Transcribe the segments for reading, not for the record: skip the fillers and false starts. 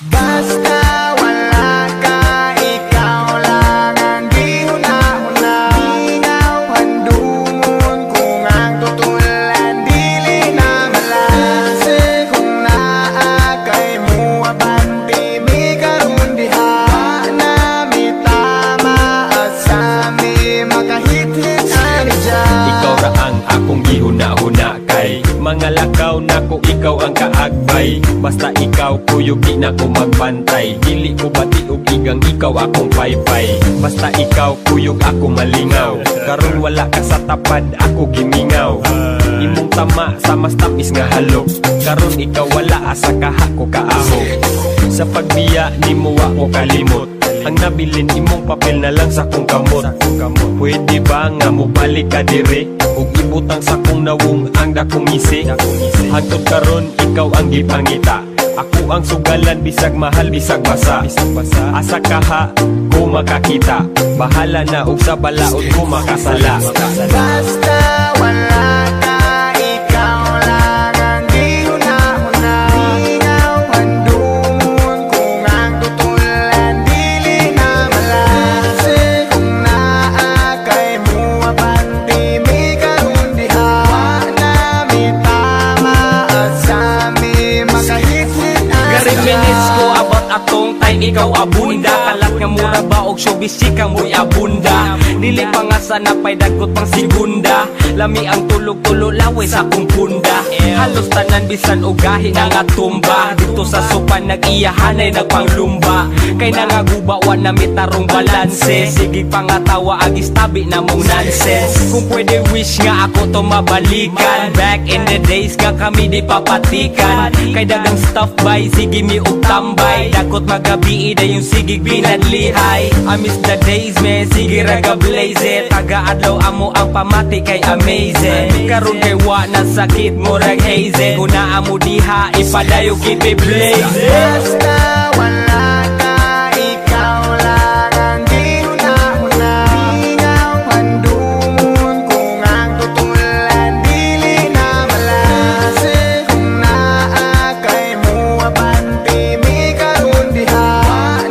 Basta wala ka, ikaw lang ang gihuna-huna. Ingaw handungon kung ang tutulan dili na malase. Kung naa kay mo abanti mi karon diha na mi tama asami makahit-hit ani dyan. Ikaw ra ang akong gihuna-huna kay mga lakaw nako ikaw ang kaagbay. Basta ikaw kuyog di na ko magbantay. Dili ko bati og igang ikaw akong paypay. Basta ikaw kuyog ako malingaw. Karon wala ka sa tapad ako gimingaw. Imong tama sa mas tapis nga halok. Karon ikaw wala asa kaha ko kaaho. Sa pagbiya nimo wa ko kalimot. Ang nabilin imong papel na lang sa kong kamot. Pwede ba nga mo balik ka dire ug ibutang sa kong nawong ang dakong isi. Hangtod karon ikaw ang gipangita. Ako ang sugalan bisag mahal bisag basa. Asa kaha ko makakita. Bahala na ug sa balaod ko makasala. Basta wala ka, ikaw lang ang gihuna-huna. Ingaw handungon kung ang tutulan dili na malase. Kung naa kay mo abanti mi karon diha na mi tama asami makahit-hit Gari minutes ko about atong time ikaw abunda. Kalat nga mura ba og showbiz chika mo'y abunda. Dili pa nga sana pay dagot pang segunda. Lami ang tulog-tulo laway sa akong punda. Halos tanan bisan og gahi na nga tumba. Dito sa sopan nag-iyahanay nagpanglumba. Kay nangagubawa na mitarong balanse. Sige pa nga tawa agis tabi na mong nonsense. Kung pwede wish nga ako to mabalikan. Back in the days nga kami di papatikan. Kay dagang stuff by sige mi og tambay. Dakot magabi ida yung sigig binadlihay. I miss the days man, sige raga blaze it. Taga-adlaw amo ang pamati kay amazing. Karon kay wa na sakit mo rag haze. Kung naa mo diha ipadayo keep it blaze. Basta wala ka, ikaw lang ang gihuna-huna. Ingaw handungon kung ang tutulan dili na malase. Kung naa kay mo abanti mi karon diha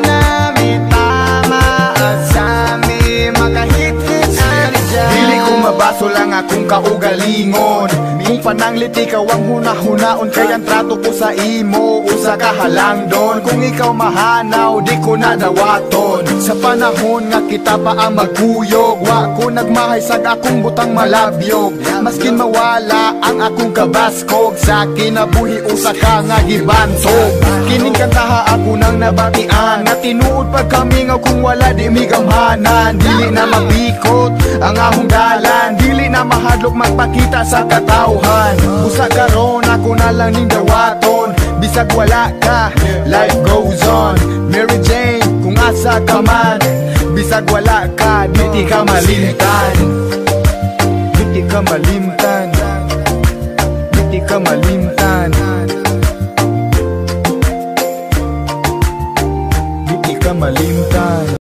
na mi tama asami makahit-hit ani dyan. Dili ko mabaso lang akong kaugalingon. Ming pananglit ikaw ang huna-hunaon. Kaya ang trato ko sa imo usa ka halangdon. Kung ikaw mahanaw di ko na dawaton. Sa panahon nga kita pa ang magkuyog, wa ko nagmahay sag akong butang malabyog. Maskin mawala ang akong kabaskog, sa kinabuhi usa ka nga gibantog. Kining kantaha ako nang nabatian, nga tinuod pag kami nga kung wala di mi gamhanan. Dili na mapikot ang ahong dalan, dili na mahadlok magpakita sa katawhan. Usa karon ako na lang ning dawaton. Bisag wala ka, life goes on. Mary Jane, kung asa ka man. Bisag wala ka, di ka malimtan. Di ka malimtan. Di ka malimtan. Di ka malimtan.